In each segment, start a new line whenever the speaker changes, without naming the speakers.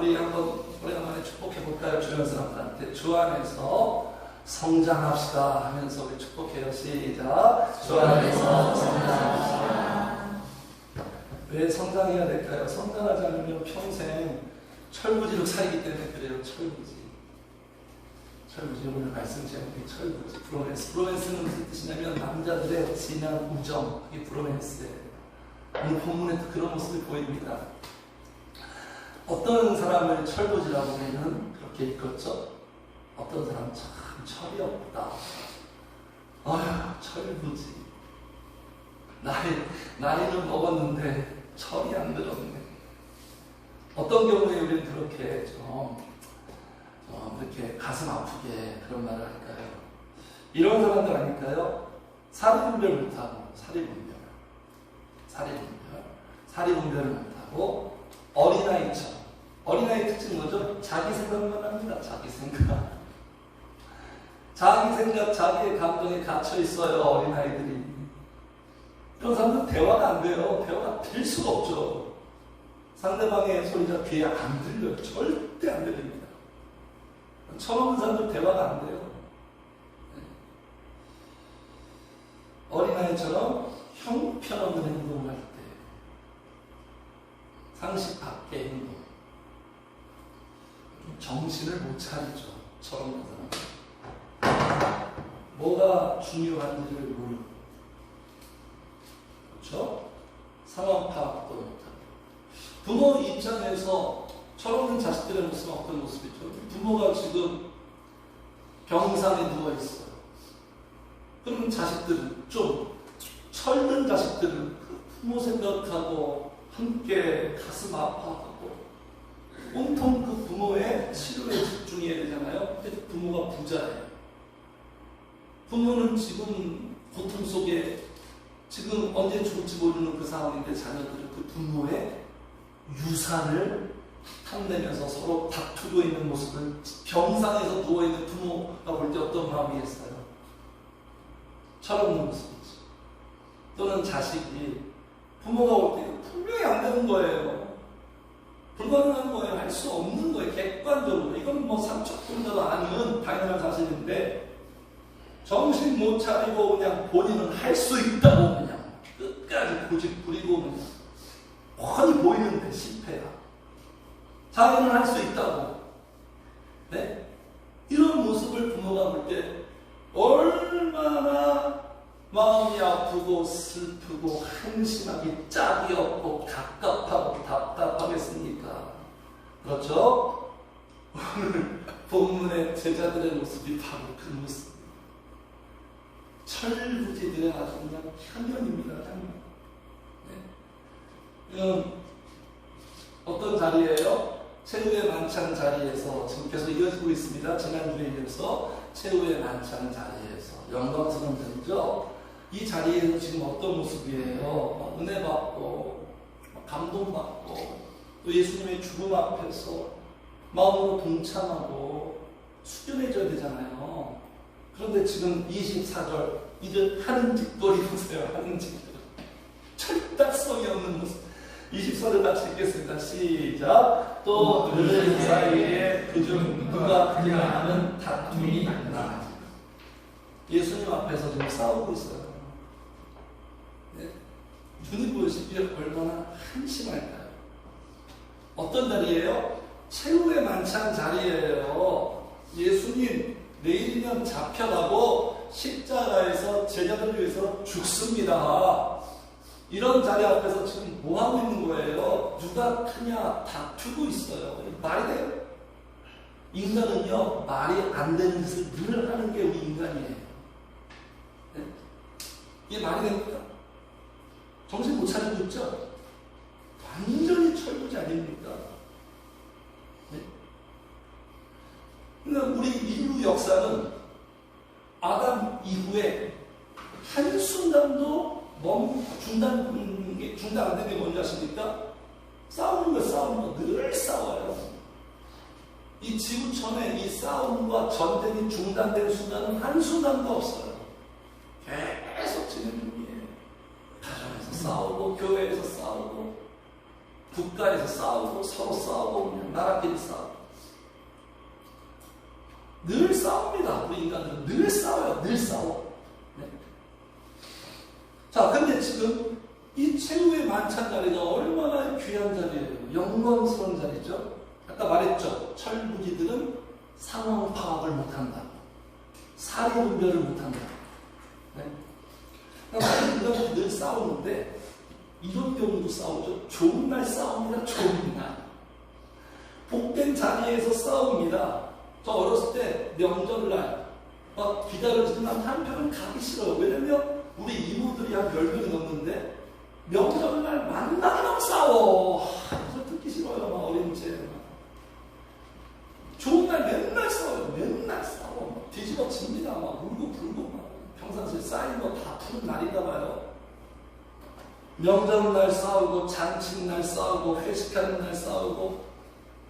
우리 한번 오래간만에 축복해볼까요? 주변 사람들한테 주 안에서 성장합시다 하면서 우리 축복해요. 시작. 주 안에서 성장합시다. 왜 성장해야 될까요? 성장하지 않으면 평생 철부지로 살기 때문에 그래요. 철부지. 오늘 말씀 제목이 철부지. 브로맨스. 브로맨스는 무슨 뜻이냐면 남자들의 진한 우정. 그게 브로맨스예요. 오늘 본문에도 그런 모습이 보입니다. 어떤 사람을 철부지라고 하면 그렇게 읽었죠? 어떤 사람은 참 철이 없다. 아휴, 철부지. 나이는 먹었는데 철이 안 들었네. 어떤 경우에 우리는 그렇게 좀 이렇게 가슴 아프게 그런 말을 할까요? 이런 사람들 아닐까요? 사리분별 못하고, 사리분별을 못하고, 어린아이처럼. 어린아이 특징은 뭐죠? 자기 생각만 합니다. 자기 생각, 자기의 감정에 갇혀 있어요. 어린아이들이. 이런 사람들은 대화가 안 돼요. 대화가 될 수가 없죠. 상대방의 소리가 귀에 안 들려요. 절대 안 들립니다. 철없는 사람들 대화가 안 돼요. 어린아이처럼 형편없는 행동을 할 때, 상식 밖의 행동, 정신을 못 차리죠. 철없는 사람. 뭐가 중요한지를 모르고, 그렇죠? 상황 파악도 못하고. 부모 입장에서 철없는 자식들의 모습은 어떤 모습이죠? 부모가 지금 병상에 누워있어요. 그럼 자식들은 좀 철든 자식들은 부모 생각하고 함께 가슴 아파하고 온통 그 부모의 치료에 집중해야 되잖아요. 근데 부모가 부자예요. 부모는 지금 고통 속에 지금 언제 죽을지 모르는 그 상황인데 자녀들은 그 부모의 유산을 탐내면서 서로 다투고 있는 모습을 병상에서 누워있는 부모가 볼 때 어떤 마음이겠어요? 철없는 모습이죠. 또는 자식이 부모가 올 때 분명히 안 되는 거예요. 불가능한 거예요. 할 수 없는 거예요. 객관적으로. 이건 뭐 삼척분자도 아니면 당연한 사실인데 정신 못 차리고 그냥 본인은 할 수 있다고 그냥 끝까지 고집 부리고 그냥 뻔히 보이는데 실패야. 자기는 할 수 있다고. 네? 이런 모습을 부모가 볼 때 얼마나 마음이 아프고 슬프고 한심하기 짝이 없고 갑갑하고 답답하겠습니까? 그렇죠? 오늘 본문의 제자들의 모습이 바로 그 모습. 철부지들의 아주 그냥 향연입니다. 향연. 네? 이건 어떤 자리예요? 최후의 만찬 자리에서 지금 계속 이어지고 있습니다. 지난주에 이어서 최후의 만찬 자리에서 영광스러운 자리죠. 이 자리에서 지금 어떤 모습이에요? 은혜 받고 감동받고 또 예수님의 죽음 앞에서 마음으로 동참하고 숙연해져야 되잖아요. 그런데 지금 24절 이제 하는 짓거리 보세요. 하는 짓거리. 철딱성이 없는 모습. 24절 같이 읽겠습니다. 시작. 또 그들 사이에 그중 누가 그냐는 다툼이 나. 예수님 앞에서 지금 싸우고 있어요. 네? 눈이 보시기에 얼마나 한심할까요? 어떤 자리예요? 최후의 만찬 자리예요. 예수님 내일이면 잡혀가고 십자가에서 제자들을 위해서 죽습니다. 이런 자리 앞에서 지금 뭐 하고 있는 거예요? 누가 크냐 다투고 있어요. 말이 돼요? 인간은요 말이 안 되는 짓을 늘 하는 게 우리 인간이에요. 네? 이게 말이 됩니까? 정신 못 차리고 있죠? 완전히 철부지 아닙니까? 네? 그러니까 우리 인류 역사는 아담 이후에 한순간도 중단 안 되는 게 뭔지 아십니까? 싸우는 거 늘 싸워요. 이 지구촌에 이 싸움과 전쟁이 중단된 순간은 한순간도 없어요. 계속 진행 중이에요. 가정에서 싸우고 교회에서 싸우고 국가에서 싸우고 서로 싸우고 그냥 나라 사람끼리 싸워. 늘 싸웁니다. 우리 인간들은 늘 싸워요. 늘 싸워. 네. 자, 근데 지금 이 최후의 만찬 자리가 얼마나 귀한 자리예요. 영광스러운 자리죠. 아까 말했죠. 철부지들은 상황 파악을 못한다. 사리 분별을 못한다. 네. 그러니까 늘 싸우는데 이런 경우도 싸우죠. 좋은 날 싸웁니다. 좋은 날. 복된 자리에서 싸웁니다. 저 어렸을 때 명절날 막 기다려지지만 한편은 가기 싫어요. 왜냐면 우리 이모들이 한 10명이 넘는데 명절날 만나기만 싸워. 그래서 듣기 싫어요. 막 어린 제 좋은 날 맨날 싸워요. 맨날 싸워. 막 뒤집어집니다. 막 울고 불고 막 평상시에 쌓인 거 다 푸는 날이다 봐요. 명절날 싸우고 잔칫날 싸우고 회식하는 날 싸우고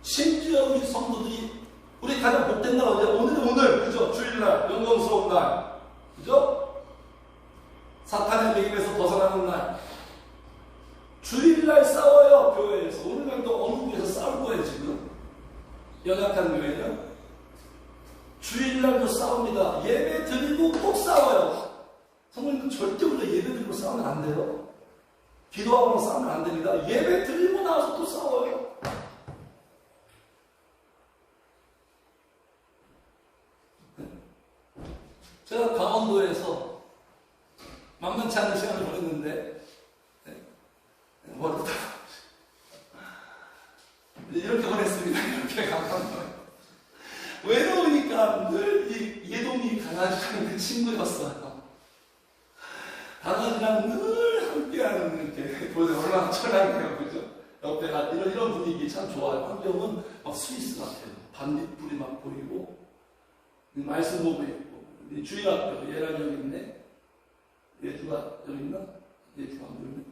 심지어 우리 성도들이 우리 가장 복된 날 어디야? 오늘 그죠? 주일날 영광스러운 날 그죠? 사탄의 매임에서 벗어나는 날 주일날 싸워요. 교회에서 오늘날도 어느 교회에서 싸울 거예요. 지금 연약한 교회는 주일날도 싸웁니다. 예배 드리고 꼭 싸워요. 성도님들 절대 우리가 예배 드리고 싸우면 안 돼요. 기도하고 싸우면 안 됩니다. 예배 드리고 나서 또 싸워요. 제가 강원도에서 만만치 않은 시간을 보냈는데 이렇게 보냈습니다. 이렇게 강원도에 외로우니까 늘 이 예동이 강아지랑 그 친구였어요. 강아지랑 늘 함께하는 이렇게 보세요. 얼마나 철학이에요, 그죠? 옆에가 이런 분위기 참 좋아요. 환경은 막 스위스 같아요. 반딧불이 막 보이고 말씀 보고 있고 주일학교 얘랑 여기 있네. 예주가 여기 있나? 예주가 안 보이네.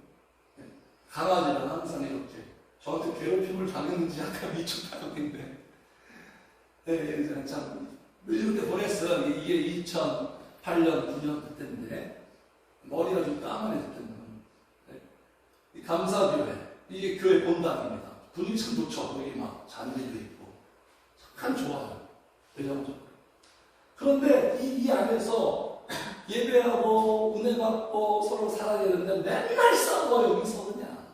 네. 강아지는 항상 이렇게 저한테 괴롭힘을 당했는지 약간 미쳤다는데 네, 참 이렇게 보냈어요. 이게 2008년 9년 그때인데 머리가 좀 까만해질 때는 네. 감사교회 이게 교회 본당입니다. 분위기 참 좋죠. 여기 막 잔디도 있고 참 좋아요. 대장적. 그런데 이 안에서 예배하고 은혜 받고 서로 살아야 되는데 맨날 싸워. 여기서 그냥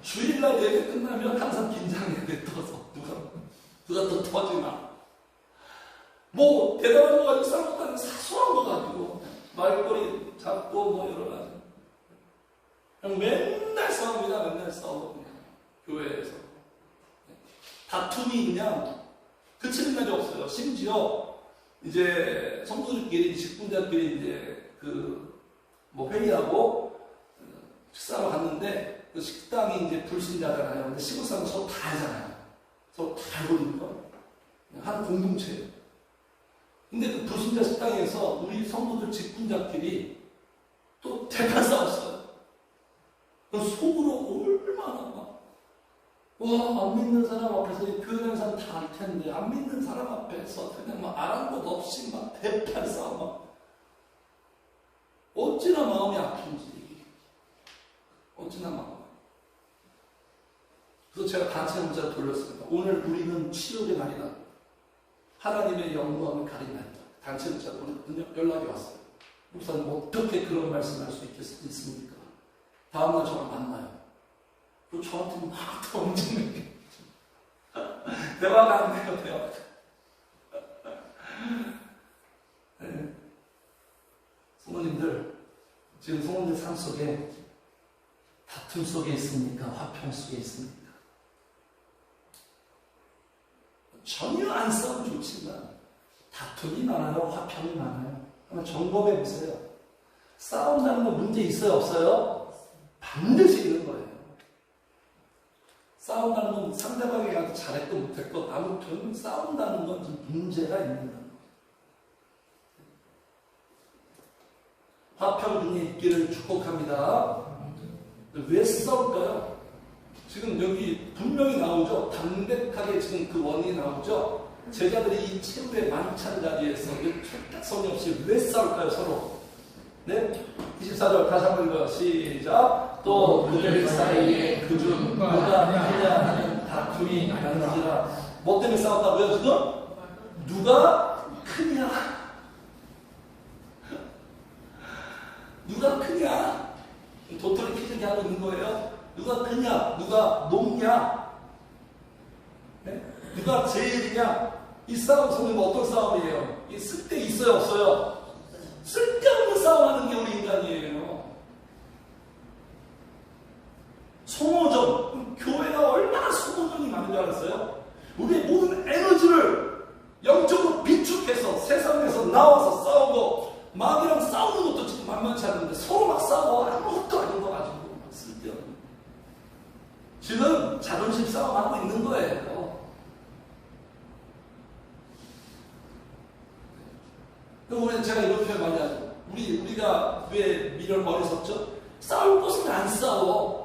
주일날 예배 끝나면 항상 긴장해야 떠서 누가 또 터지나 뭐 대단한 거 가지고 싸울 것도 아니고 사소한 거 가지고 말꼬리 잡고 뭐 여러 가지 그냥 맨날 싸웁니다. 맨날 싸우고 그냥 교회에서 다툼이 그냥 그치는 날이 없어요. 심지어 이제 성도들끼리 직분자끼리 이제 뭐 회의하고 식사로 갔는데 그 식당이 이제 불신자잖아요. 근데 시골 사람은 서로 다 알잖아요. 서로 다 알고 있는 거. 한 공동체예요. 근데 그 불신자 식당에서 우리 성도들 직분자끼리 또 대판 싸웠어요. 속으로 얼마나 막 안 믿는 사람 앞에서 교회 다니는 사람 다 알 텐데 안 믿는 사람 앞에서 그냥 막 아랑곳 없이 막 대판 싸움 막 어찌나 마음이 아픈지 어찌나 마음이 그래서 제가 단체 문자를 돌렸습니다. 오늘 우리는 치욕의 날이다. 하나님의 영광을 가린 날이다. 단체 문자를 보냈더니 연락이 왔어요. 목사님 어떻게 그런 말씀할 수 있습니까? 다음날 저를 만나요. 또 저한테 막 엄청나게 대화가 안 돼요. 대화가. 네. 성도님들 지금 성도님들 삶 속에 다툼 속에 있습니까? 화평 속에 있습니까? 전혀 안 싸우면 좋지만 다툼이 많아요. 화평이 많아요. 한번 점검해 보세요. 싸운다는 건 문제 있어요? 없어요? 반드시 있는 거예요. 싸운다는 건 상대방이 나한테 잘했건 못했건 아무튼 싸운다는 건 좀 문제가 있는 거예요. 화평중에 있기를 축복합니다. 왜 싸울까요? 지금 여기 분명히 나오죠. 담백하게 지금 그 원인이 나오죠. 제자들이 이 최후의 만찬 자리에서 철딱서니 없이 왜 싸울까요? 서로. 네? 24절 다시 한번 읽어요. 시작. 또 그들 사이에 그중 누가 이기냐 하는 다툼이 다툼이 아니라 뭐 때문에 싸웠다고요 지금? 누가 크냐? 누가 크냐? 도토리 키즈기 하고 있는 거예요. 누가 크냐? 누가 높냐? 네? 누가 제일이냐? 이 싸움 속에 어떤 싸움이에요? 이 쓸데 있어요 없어요? 쓸데없는 싸움하는 게 우리 인간이에요. 소모전, 교회가 얼마나 소모전이 많은 줄 알았어요? 우리의 모든 에너지를 영적으로 비축해서 세상에서 나와서 싸우고 마귀랑 싸우는 것도 지금 만만치 않은데 서로 막 싸워. 아무것도 아닌 거 가지고 막 쓸데없는. 지금 자존심 싸움하고 있는 거예요. 그럼 제가 이런 표현 많이 하죠. 우리가 왜 미련 어리석죠? 싸울 것은 안 싸워.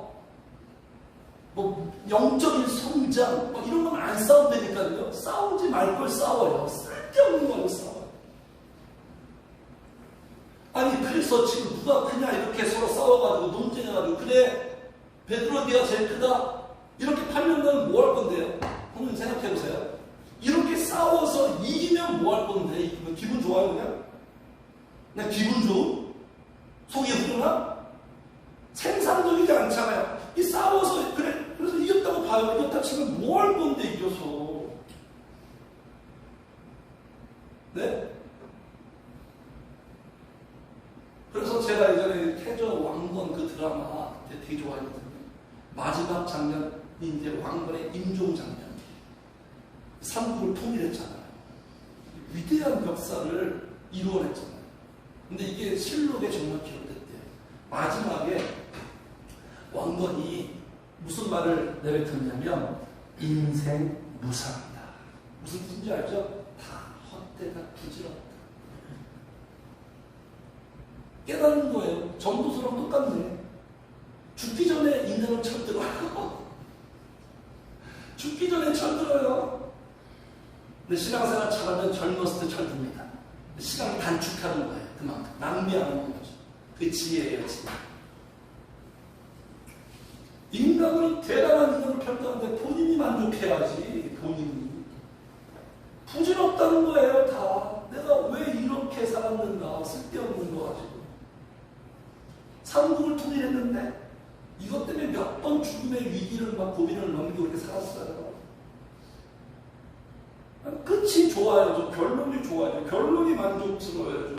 뭐 영적인 성장 뭐 이런 건 안 싸운다니까요. 싸우지 말 걸 싸워요. 쓸데없는 걸로 싸워요. 아니 그래서 지금 누가 크냐 이렇게 서로 싸워가지고 논쟁해가지고 그래 베드로 네가 제일 크다 이렇게 팔면 뭐 할 건데요? 한번 생각해보세요. 이렇게 싸워서 이기면 뭐 할 건데? 이기면 기분 좋아요 그냥? 그냥 기분 좋음? 속이 후련함? 생산적이지 않잖아요. 이 싸워서 그래 그래서 이겼다고 봐요. 이겼다 치면 뭐 할 건데 이겨서? 네? 그래서 제가 예전에 태조 왕건 그 드라마 되게 좋아했거든요. 마지막 장면이 이제 왕건의 임종 장면. 삼국을 통일했잖아요. 위대한 역사를 이루어냈잖아요. 근데 이게 실록에 정말 기록됐대요. 마지막에 왕건이 무슨 말을 내뱉었냐면 인생 무상이다. 무슨 뜻인지 알죠? 다 헛되다 부질없다. 깨달은 거예요. 전도서랑 똑같네. 죽기 전에 인생을 철들어요. 죽기 전에 철들어요. 근데 신앙생활 잘하면 젊었을 때 철듭니다. 시간을 단축하는 거예요. 그만큼 낭비하는 거죠. 그게 지혜예요. 지혜. 인간은 대단한 인간을 평가하는데 본인이 만족해야지. 본인이 부질없다는 거예요. 다 내가 왜 이렇게 살았는가. 쓸데없는 거 가지고 삼국을 통일했는데 이것 때문에 몇 번 죽음의 위기를 막 고비를 넘기고 이렇게 살았어요. 끝이 좋아요. 결론이 좋아요. 결론이 만족스러워요.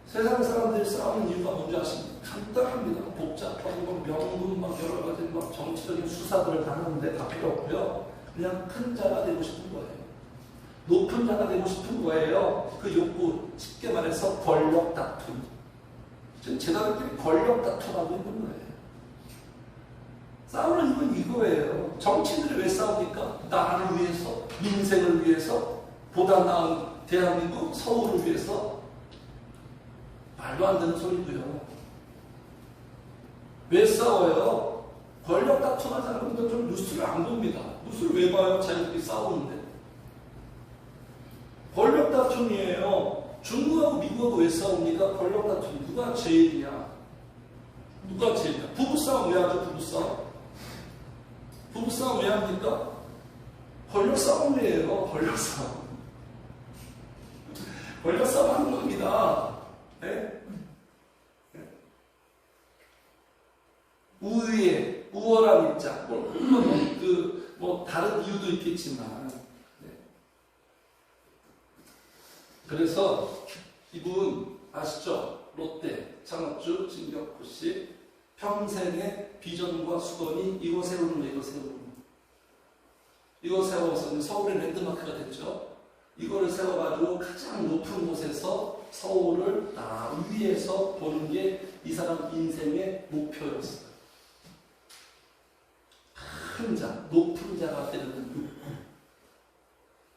세상 사람들이 싸우는 이유가 뭔지 아십니까? 간단합니다. 복잡하고 명분 막 여러 가지 막 정치적인 수사들을 하는데 다 필요 없고요. 그냥 큰 자가 되고 싶은 거예요. 높은 자가 되고 싶은 거예요. 그 욕구, 쉽게 말해서 권력 다툼. 지금 제자들끼리 권력 다툼하고 있는 거예요. 싸우는 이유는 이거예요. 정치인들이 왜 싸웁니까? 나라를 위해서, 민생을 위해서, 보다 나은 대한민국, 서울을 위해서. 말도 안 되는 소리고요. 왜 싸워요? 권력 다툼하자는 분들 좀 뉴스를 안 봅니다. 뉴스를 왜 봐요? 자기들끼리 싸우는데. 권력 다툼이에요. 중국하고 미국하고 왜 싸웁니까? 권력 다툼. 누가 제일이냐? 누가 제일이냐? 부부싸움 왜 하죠? 부부싸움? 부부싸움 왜 합니까? 권력 싸움이에요. 권력 싸움. 권력 싸움 하는 겁니다. 네? 우위에 우월한 입장. 뭐 다른 이유도 있겠지만. 네. 그래서 이분 아시죠? 롯데 창업주 진격호 씨 평생의 비전과 수건이 이거 세우는 거, 이거 세우는 거. 이거 세워서 서울의 랜드마크가 됐죠. 이거를 세워가지고 가장 높은 곳에서 서울을 위에서 보는 게 이 사람 인생의 목표였어요. 큰 자, 높은 자가 되는 욕구.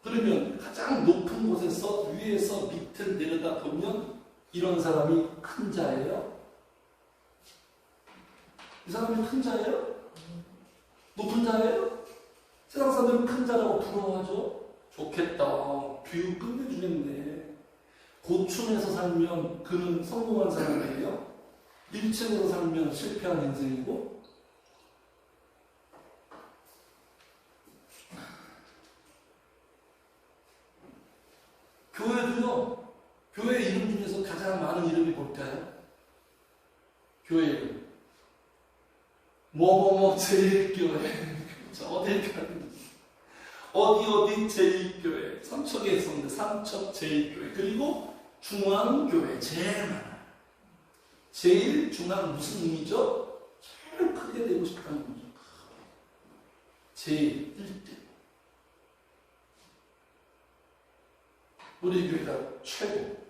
그러면 가장 높은 곳에서 위에서 밑을 내려다 보면 이런 사람이 큰 자예요? 이 사람이 큰 자예요? 높은 자예요? 세상 사람들은 큰 자라고 부러워하죠? 좋겠다. 교육 끝내주겠네. 고충에서 살면 그는 성공한 사람이에요? 1층에서 살면 실패한 인생이고 가장 많은 이름이 뭘까요? 교회 이름. 뭐뭐뭐 제일교회. 어딜까요? 어디 제일교회. 삼척에 있었는데 삼척 제일교회. 그리고 중앙교회 제일 많아요. 제일 중앙 무슨 의미죠? 제일 크게 되고 싶다는 거죠. 제일 1등. 우리 교회가 최고.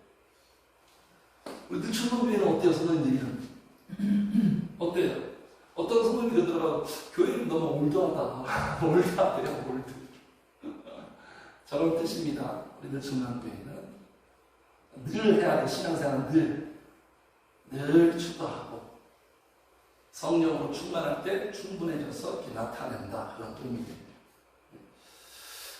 우리 능천동교회는 어때요, 선생님들이랑? 어때요? 어떤 선생님이 그러더라고, 교회는 너무 올드하다. 올드하대요, 올드. 저런 뜻입니다. 우리 능천동교회는 늘 해야 돼, 신앙생활은 늘 축도하고 성령으로 충만할 때 충분해져서 이렇게 나타낸다. 그런 의미입니다.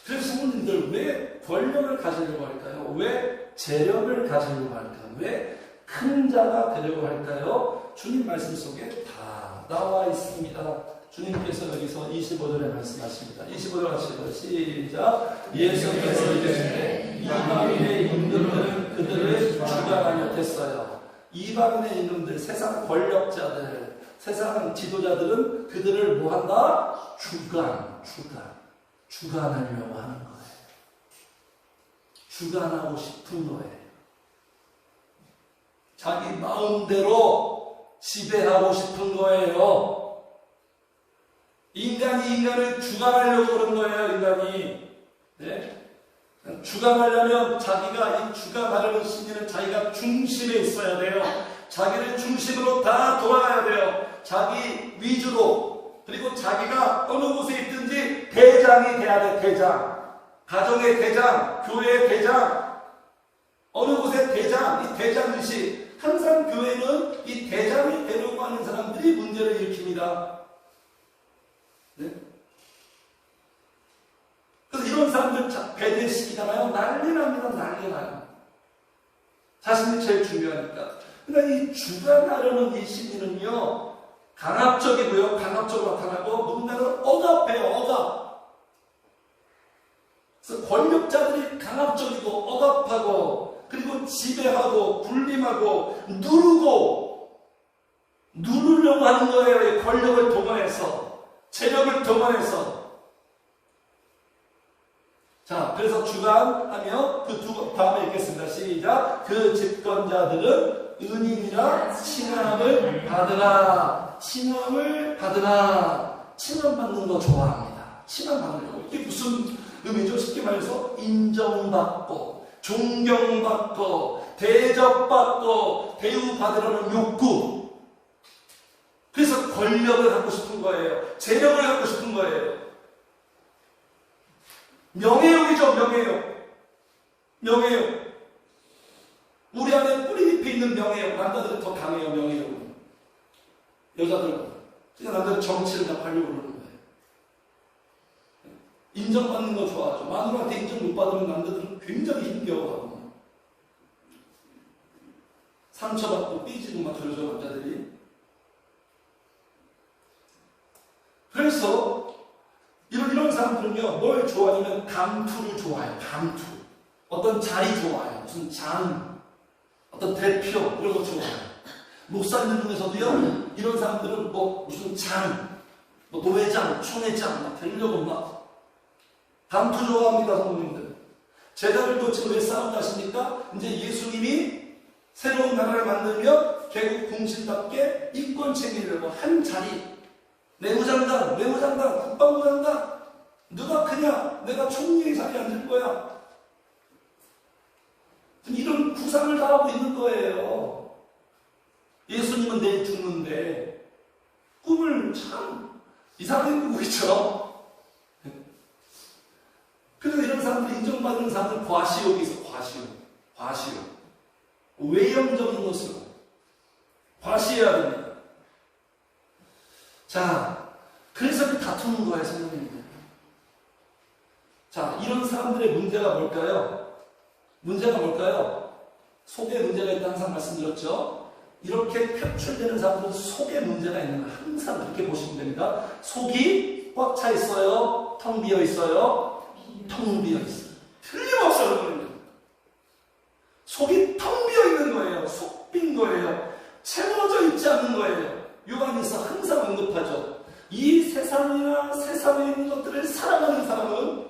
그래서 성도님들 왜 권력을 가지려고 할까요? 왜 재력을 가지려고 할까요? 왜 큰 자가 되려고 할까요? 주님 말씀 속에 다 나와 있습니다. 주님께서 여기서 25절에 말씀하십니다. 25절 하시고 시작. 예수께서 이르시되 이방인의 임금들은 그들을 주관하려 했어요. 이방인의 임금들, 세상 권력자들, 세상 지도자들은 그들을 뭐한다? 주관하려고 하는 거예요. 주관하고 싶은 거예요. 자기 마음대로 지배하고 싶은 거예요. 인간이 인간을 주관하려고 그런 거예요, 인간이. 네? 주관하려면 자기가 이 주관하려는 심리는 자기가 중심에 있어야 돼요. 자기를 중심으로 다 돌아가야 돼요. 자기 위주로. 그리고 자기가 어느 곳에 있든지 대장이 돼야 돼, 대장. 가정의 대장, 교회의 대장. 어느 곳에 대장, 이 대장의식. 항상 교회는 이 대장이 되려고 하는 사람들이 문제를 일으킵니다. 네? 그래서 이런 사람들 배제시키잖아요. 난리 납니다. 난리 나요. 자신이 제일 중요하니까. 그러니까 이 주관하려는 이 심리는요, 강압적이고요. 강압적으로 나타나고, 누군가는 억압해요. 억압. 그래서 권력자들이 강압적이고, 억압하고, 그리고 지배하고, 군림하고, 누르려고 하는 거예요. 이 권력을 동원해서, 재력을 동원해서. 자, 그래서 주관하며 그 다음에 읽겠습니다. 시작. 그 집권자들은 은인이라 칭함을 받으라. 칭함을 받으라. 칭함받는 거 좋아합니다. 칭함받으려고. 이게 무슨 의미죠? 쉽게 말해서 인정받고, 존경받고, 대접받고, 대우받으려는 욕구. 그래서 권력을 갖고 싶은 거예요. 재력을 갖고 싶은 거예요. 명예욕이죠, 명예욕. 우리 안에 뿌리 깊이 있는 명예욕. 남자들은 더 강해요, 명예욕은. 여자들보다. 그러니까 남자들은 정치를 다 하려고 그러는 거예요. 인정받는 거 좋아하죠. 마누라한테 인정 못 받으면 남자들은 굉장히 힘겨워하고. 상처받고 삐지고 막 그러죠, 남자들이. 그래서 이런 사람들은요, 뭘 좋아하냐면 감투를 좋아해요. 감투. 어떤 자리 좋아해요. 무슨 장, 어떤 대표, 이런 거 좋아해요. 목사님들 중에서도요, 이런 사람들은 뭐 무슨 장, 뭐 노회장, 총회장 막 되려고 막 감투 좋아합니다, 성도님들. 제자들도 지금 왜 싸움을 하십니까? 이제 예수님이 새로운 나라를 만들면 개국 공신답게 인권 챙기려고 한 자리, 내무장관, 국방부 장관, 누가 크냐? 내가 총리의 자리에 앉을 거야. 이런 구상을 다 하고 있는 거예요. 예수님은 내일 죽는데 꿈을 참 이상하게 꾸고 있죠. 그래서 이런 사람들이 인정받는 사람들 과시욕이 있어. 과시욕. 외형적인 것으로 과시해야 됩니다. 자, 그래서 다투는 거예요, 성도님들. 자, 이런 사람들의 문제가 뭘까요? 속에 문제가 있다 항상 말씀드렸죠? 이렇게 표출되는 사람들은 속에 문제가 있는 거 항상 그렇게 보시면 됩니다. 속이 꽉 차 있어요? 텅 비어 있어요? 텅 비어 있어요. 틀림없어요, 여러분. 속이 텅 비어 있는 거예요. 속 빈 거예요. 채워져 있지 않는 거예요. 요한에서 항상 언급하죠. 이 세상이나 세상에 있는 것들을 사랑하는 사람은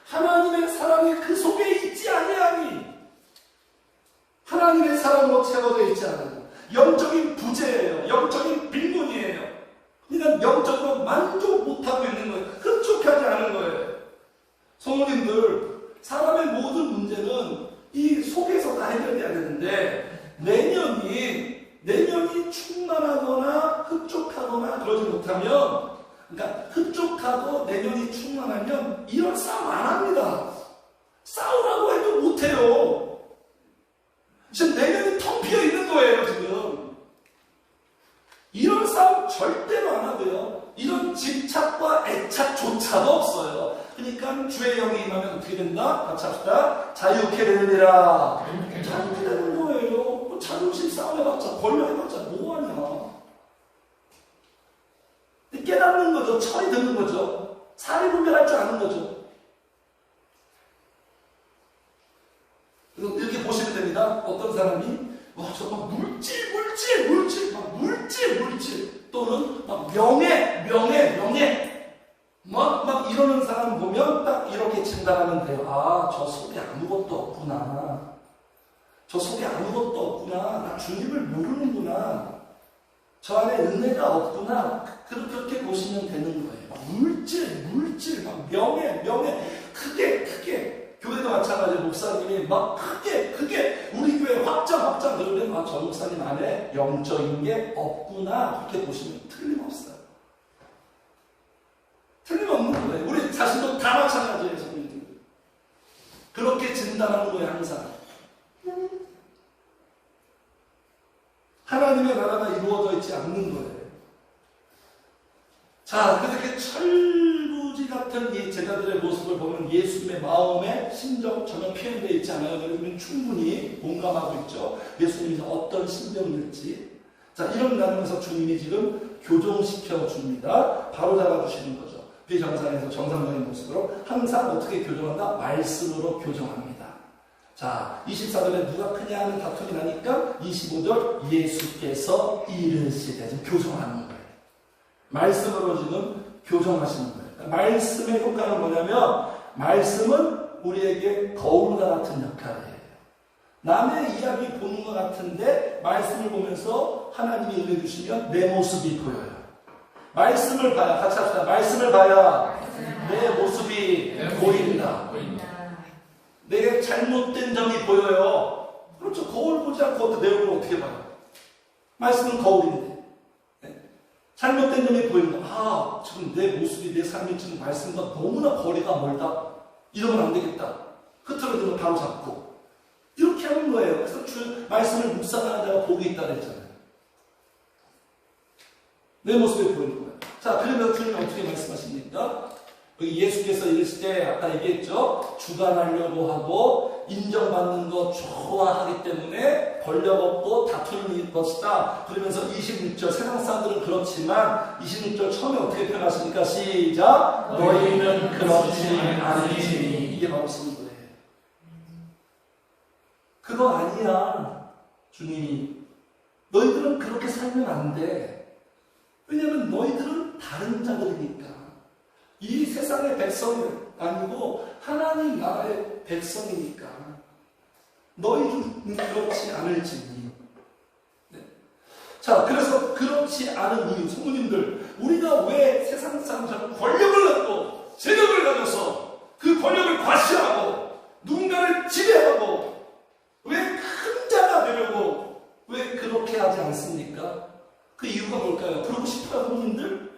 하나님의 사랑이 그 속에 있지 아니하니, 하나님의 사랑으로 채워져 있지 않아요. 영적인 부재예요. 영적인 빈곤이에요. 그러니까 영적으로 만족 못하고 있는 거예요. 흡족하지 않은 거예요. 성도님들, 사람의 모든 문제는 이 속에서 다 해결돼야 되는데, 내면이 충만하거나 흡족하거나 그러지 못하면, 그러니까 흡족하고 내면이 충만하면 이런 싸움 안 합니다. 싸우라고 해도 못해요. 지금 내면이 텅 비어 있는 거예요, 지금. 이런 싸움 절대로 안 하고요. 이런 집착과 애착조차도 없어요. 그러니까 주의 영이 임하면 어떻게 된다? 같이 합시다. 자유케 되느니라. 자유케 되는 거예요. 뭐 자존심 싸움해봤자, 권력해봤자 뭐하냐. 깨닫는 거죠. 철이 드는 거죠. 사리 분별할 줄 아는 거죠. 그래서 이렇게 보시면 됩니다. 어떤 사람이 정말 물질 또는 막 명예 막 이러는 사람 보면 딱 이렇게 진단하면 돼요. 아, 저 속에 아무것도 없구나. 저 속에 아무것도 없구나. 나 주님을 모르는구나. 저 안에 은혜가 없구나. 그렇게 보시면 되는 거예요. 막 물질, 막 명예, 크게. 교회도 마찬가지로 목사님이 막 크게 우리 교회 확장 그러면 저 목사님 안에 영적인 게 없구나. 그렇게 보시면 틀림없어요. 틀림없는 거예요. 우리 자신도 다 마찬가지예요. 그렇게 진단하는 거예요. 항상. 하나님의 나라가 이루어져 있지 않는 거예요. 자, 그렇게 철부지 같은 이 제자들의 모습을 보면 예수님의 마음의 심정 전혀 표현되어 있지 않아요. 여러분 충분히 공감하고 있죠. 예수님이 어떤 심정일지. 자, 이런 나누면서 주님이 지금 교정시켜 줍니다. 바로 잡아주시는 거죠. 비정상에서 정상적인 모습으로 항상 어떻게 교정한다? 말씀으로 교정합니다. 자, 24절에 누가 크냐 하는 다툼이 나니까 25절 예수께서 이르시되 지금 교정하는 거예요. 말씀으로 지금 교정하시는 거예요. 그러니까 말씀의 효과는 뭐냐면 말씀은 우리에게 거울과 같은 역할이에요. 남의 이야기 보는 것 같은데 말씀을 보면서 하나님이 은혜 주시면 내 모습이 보여요. 말씀을 봐야, 같이 합시다. 말씀을 봐야 내 모습이 보인다. 내게 잘못된 점이 보여요. 그렇죠. 거울 보지 않고 내 얼굴을 어떻게 봐요? 말씀은 거울인데. 잘못된 점이 보인다. 아, 지금 내 모습이, 내 삶이 지금 말씀과 너무나 거리가 멀다. 이러면 안 되겠다. 흐트러지면 바로 잡고. 이렇게 하는 거예요. 그래서 말씀을 묵상하는 자가 복이 있다 그랬잖아요. 내 모습이 보이는 거예요. 자, 그러면 주님이 어떻게 말씀하십니까? 여기 예수께서 이르실 때 아까 얘기했죠. 주관하려고 하고 인정받는 거 좋아하기 때문에 권력 없고 다투는 것이다. 그러면서 26절 세상 사람들은 그렇지만 26절 처음에 어떻게 표현하십니까? 시작. 너희는 그렇지 않으니. 이게 바로 쓰는 거예요. 그거 아니야. 주님이 너희들은 그렇게 살면 안 돼. 왜냐하면 너희들은 다른 자들이니까. 이 세상의 백성이 아니고 하나님 나라의 백성이니까 너희는 그렇지 않을지니. 네. 자, 그래서 그렇지 않은 이유, 성도님들, 우리가 왜 세상 사람처럼 권력을 갖고 재력을 가져서 그 권력을 과시하고 누군가를 지배하고 왜 큰 자가 되려고 왜 그렇게 하지 않습니까? 그 이유가 뭘까요? 그러고 싶어요, 성도님들?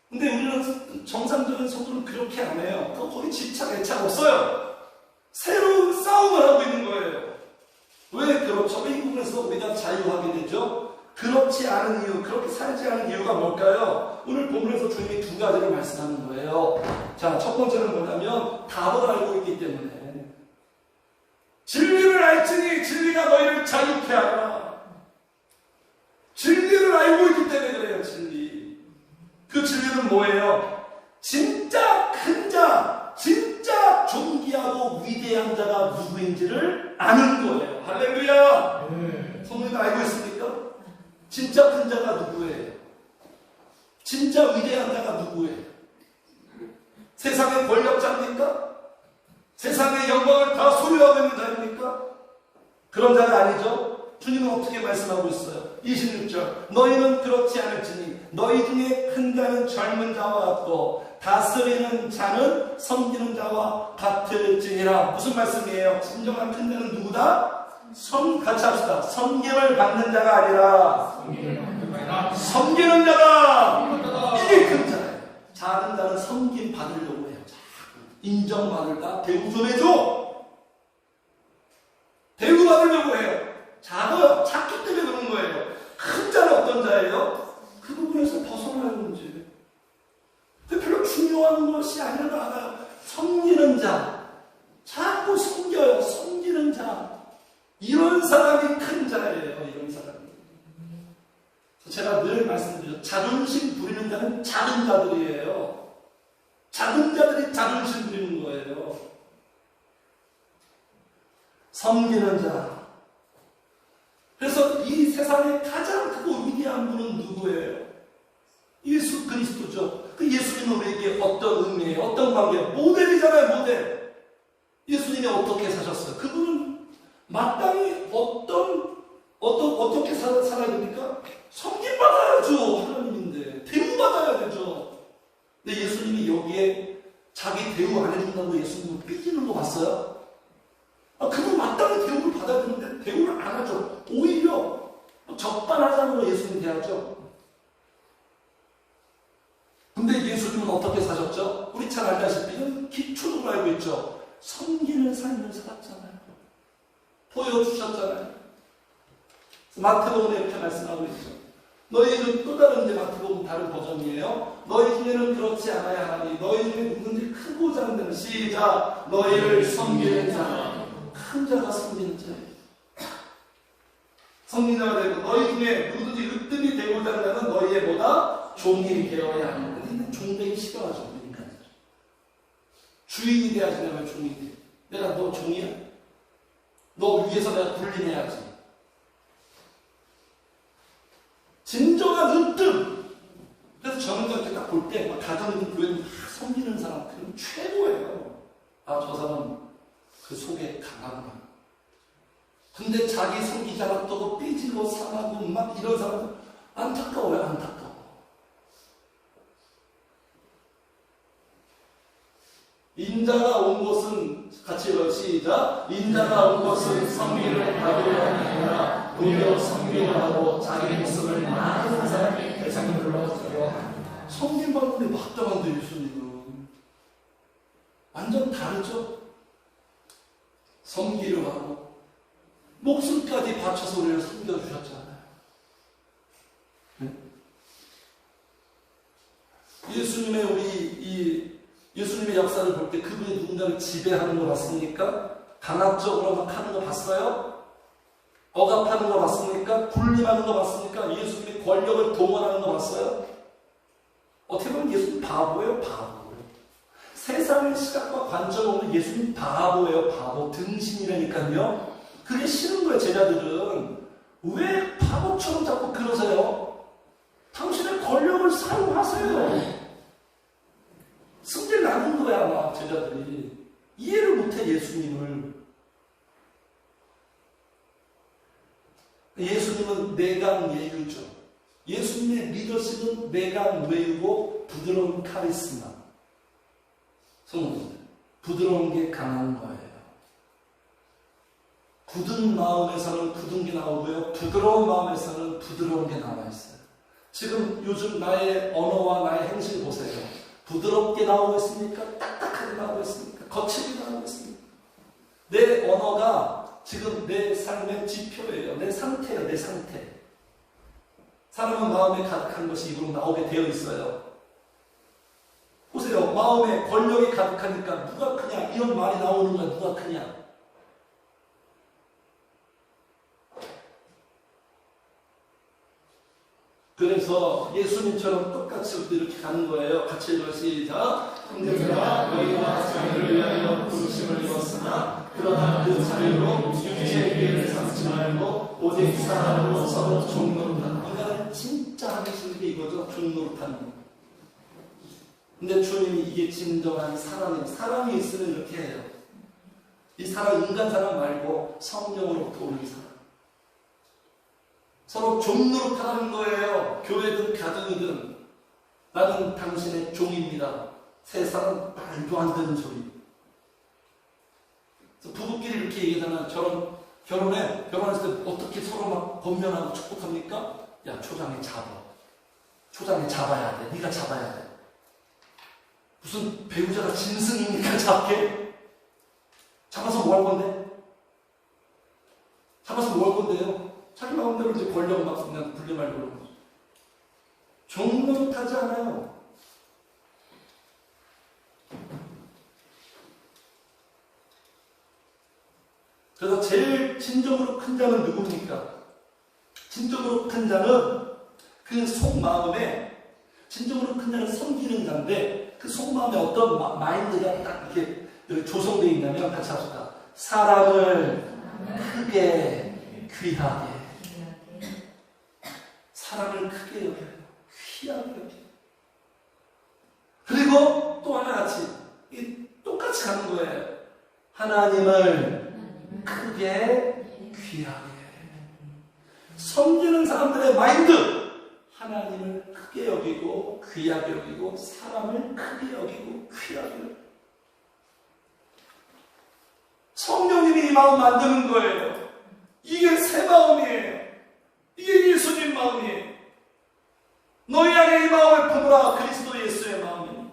근데 우리는 정상적인 성도는 그렇게 안 해요. 거기 집착, 애착 없어요. 새로운 싸움을 하고 있는 거예요. 왜 그렇죠? 이 부분에서 우리가 자유하게 되죠? 그렇지 않은 이유, 그렇게 살지 않은 이유가 뭘까요? 오늘 본문에서 주님이 두 가지를 말씀하는 거예요. 자, 첫 번째는 뭐냐면 답을 알고 있기 때문에. 진리를 알지니 진리가 너희를 자유케 하라. 진리를 알고 있기 때문에 그래요, 진리. 그 진리는 뭐예요? 진짜 큰 자, 진짜 존귀하고 위대한 위대한 자가 누구인지를 아는 거예요. 할렐루야! 성도님 알고 있습니까? 진짜 큰 자가 누구예요? 진짜 위대한 자가 누구예요? 세상의 권력자입니까? 세상의 영광을 다 소유하고 있는 자입니까? 그런 자가 아니죠. 주님은 어떻게 말씀하고 있어요? 26절 너희는 그렇지 않을지니 너희 중에 큰 자는 젊은 자와 같고 다스리는 자는 섬기는 자와 같을지니라. 무슨 말씀이에요? 진정한 큰 자는 누구다? 같이 합시다. 섬김을 받는 자가 아니라 섬기는 자다. 이게 큰 자예요. 작은 자는 섬김 받으려고 해요. 인정받을까? 대우 좀 해줘. 대우 받으려고 해요. 작아요. 작기 때문에 그런 거예요. 큰 자는 어떤 자예요? 그 부분에서 벗어나는 문제. 별로 중요한 것이 아니라 알아요. 섬기는 자. 자꾸 섬겨요. 섬기는 자. 이런 사람이 큰 자예요. 이런 사람이. 제가 늘 말씀드렸죠. 자존심 부리는 자는 작은 자들이에요. 작은 자들이 자존심 부리는 거예요. 섬기는 자. 그래서 이 세상에 가장 크고 위대한 분은 누구예요? 예수 그리스도죠. 그 예수님은 우리에게 어떤 의미예요? 어떤 관계예요? 모델이잖아요, 모델. 예수님이 어떻게 사셨어요? 그분은 마땅히 어떻게 살아야 됩니까? 섬김받아야죠. 하나님인데. 대우받아야 되죠. 근데 예수님이 여기에 자기 대우 안 해준다고 예수님을 삐지는 거 봤어요? 그분 마땅히 대우를 받아야 되는데 대우를 안 하죠. 오히려 적반하장으로 예수님 대하죠. 근데 예수님은 어떻게 사셨죠? 우리 잘 알다시피 이건 기초로 알고 있죠. 섬기는 삶을 살았잖아요. 보여주셨잖아요. 마태복음에 이렇게 말씀하고 있죠. 너희는 또 다른 이제 마태복음 다른 버전이에요. 너희 중에는 그렇지 않아야 하니 너희 중에 누군지 크고 작은 시작 너희를 섬기는 자. 큰 자가 섬기는 자예요. 섬기는 자가 되고 너희 중에 누구든지 으뜸이 되고자 하는 자는 너희의 보다 종이 되어야 하는. 근데 종되기 싫어하죠. 인간들. 주인이 돼야지 내가 종이 돼. 내가 너 종이야? 너 위에서 내가 군림해야지. 진정한 으뜸. 그래서 저는 이렇게 딱 볼 때 가정이든 교회든 섬기는 사람 그건 최고예요. 저 사람 그 속에 강하구나. 근데 자기 속이 자락도고 삐지고 상하고 막 이런 사람은 안타까워요. 안타까워. 인자가 온 것은 같이 읽어요. 시작. 인자가 온 것은 섬기를 받으려 아니라 도리어 섬기려 하고 자기 목숨을 많은 사람이 대상에 불러주려. 섬김 받는데 마땅한데 예수님은 완전 다르죠. 섬기려 하고 목숨까지 바쳐서 우리를 섬겨주셨잖아요. 네? 예수님의 역사를 볼 때 그분이 누군가를 지배하는 거 봤습니까? 강압적으로 막 하는 거 봤어요? 억압하는 거 봤습니까? 군림하는 거 봤습니까? 예수님의 권력을 동원하는 거 봤어요? 어떻게 보면 예수님 바보예요, 바보. 세상의 시각과 관점 없는 예수님 바보예요, 바보. 등신이라니까요. 그게 싫은 거예요, 제자들은. 왜 바보처럼 자꾸 그러세요? 당신의 권력을 사용하세요. 승질 나는 거야, 아마 제자들이. 이해를 못해, 예수님을. 예수님은 내강 외유죠. 예수님의 리더십은 내강 외유고 부드러운 카리스마. 성도들, 부드러운 게 강한 거예요. 굳은 마음에서는 굳은 게 나오고요. 부드러운 마음에서는 부드러운 게 나와 있어요. 지금 요즘 나의 언어와 나의 행실 보세요. 부드럽게 나오고 있습니까? 딱딱하게 나오고 있습니까? 거칠게 나오고 있습니까? 내 언어가 지금 내 삶의 지표예요. 내 상태예요. 내 상태. 사람은 마음에 가득한 것이 입으로 나오게 되어 있어요. 보세요. 마음에 권력이 가득하니까 누가 크냐? 이런 말이 나오는 거야. 누가 크냐? 그래서 예수님처럼 똑같이 이렇게 가는 거예요. 같이 읽어 시작. 형제들아 너희가 자유를 위하여 부르심을 입었으나 그러나 그 자유로 육체의 기회를 삼지 말고 오직 사랑으로 서로 종노릇하라. 인간은 진짜 하기 싫은 게 이거죠. 종노릇하는 거. 근데 주님이 이게 진정한 사랑이 있으면 이렇게 해요. 이 사랑, 인간 사랑 말고 성령으로부터 오는 사랑. 서로 종노릇하는 거예요. 교회든 가정이든 나는 당신의 종입니다. 세상은 말도 안 되는 소리. 부부끼리 이렇게 얘기하면 결혼했을 때 어떻게 서로 막 권면하고 축복합니까? 야, 초장에 잡아. 초장에 잡아야 돼. 네가 잡아야 돼. 무슨 배우자가 짐승이니까 잡게? 잡아서 뭐 할 건데? 잡아서 뭐 할 건데요? 자기 마음대로 이제 권력 막 그냥 불리 말고 그러는 거죠. 종노릇하지 않아요. 그래서 제일 진정으로 큰 자는 누굽니까? 진정으로 큰 자는 그 속마음에, 진정으로 큰 자는 섬기는 자인데 그 속마음에 어떤 마인드가 딱 이렇게 조성되어 있냐면 같이 합시다. 사람을 크게 귀하게, 사람을 크게 여겨요. 귀하게 여겨요. 그리고 또 하나 같이 똑같이 가는 거예요. 하나님을 크게 귀하게. 섬기는 사람들의 마인드, 하나님을 크게 여기고 귀하게 여기고 사람을 크게 여기고 귀하게 여기고. 성령님이 이 마음 만드는 거예요. 이게 새 마음이에요. 이게 예수님 마음이에요. 너희 안에 이 마음을 품으라. 그리스도 예수의 마음이에요.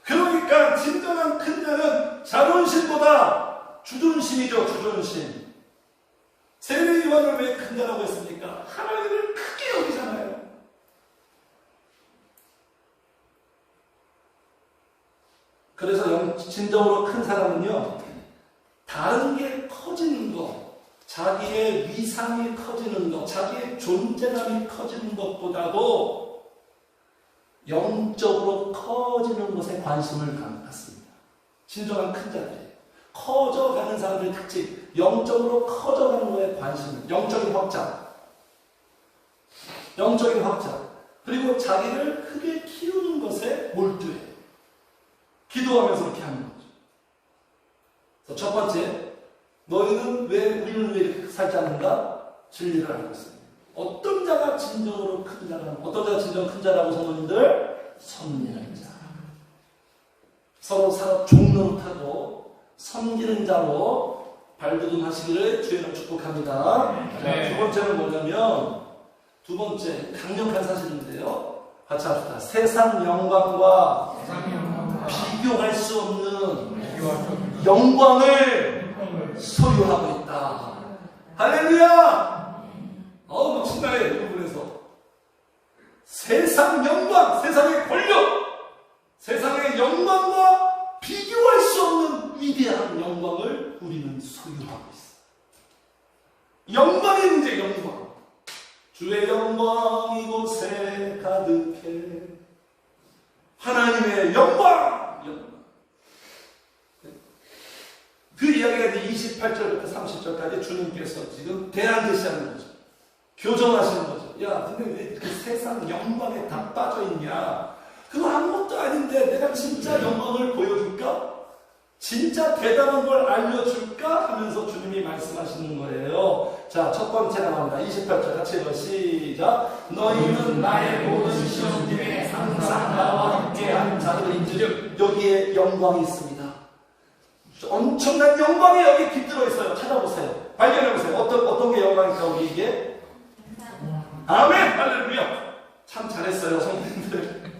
그러니까 진정한 큰 자는 자존심보다 주존심이죠. 주존심. 세례 요한을 왜 큰 자라고 했습니까? 하나님을 크게 여기잖아요. 그래서 진정으로 큰 사람은요, 다른 게 커지는 것, 자기의 위상이 커지는 것, 자기의 존재감이 커지는 것보다도 영적으로 커지는 것에 관심을 갖습니다. 진정한 큰 자들이에요. 커져가는 사람들의 특징, 영적으로 커져가는 것에 관심, 영적인 확장. 영적인 확장. 그리고 자기를 크게 키우는 것에 몰두해요. 기도하면서 그렇게 하는 거죠. 그래서 첫 번째, 너희는 우리는 왜 이렇게 살지 않는가? 진리를 알고 있습니다. 어떤 자가 진정으로 큰 자라고, 어떤 자가 진정 큰 자라고 성도님들? 섬기는 자. 서로 종노릇하고 섬기는 자로 발돋움하시기를 주의로 축복합니다. 네. 두 번째는 뭐냐면, 두 번째 강력한 사실인데요. 같이 합시다. 세상 영광과 비교할 수 없는 영광을 소유하고 있다. 할렐루야! 막 신나요, 이 부분에서. 세상 영광, 세상의 권력, 세상의 영광과 비교할 수 없는 위대한 영광을 우리는 소유하고 있어. 영광의 문제, 영광. 주의 영광 이곳에 가득해. 하나님의 영광! 그 이야기가 이제 28절부터 30절까지 주님께서 지금 대안 제시하는 거죠. 교정하시는 거죠. 야, 근데 왜 이렇게 세상 영광에 다 빠져있냐? 그거 아무것도 아닌데 내가 진짜 영광을 보여줄까? 진짜 대단한 걸 알려줄까? 하면서 주님이 말씀하시는 거예요. 자, 첫 번째 나옵니다. 28절 같이 읽어 시작. 너희는 나의 모든 시험 중에 항상 나와 함께한 자들인즉 여기에 영광이 있습니다. 엄청난 영광이 여기 깃들어 있어요. 찾아보세요. 발견해보세요. 어떤 게 영광일까, 우리에게? 아멘! 할렐루야! 참 잘했어요, 성도님들.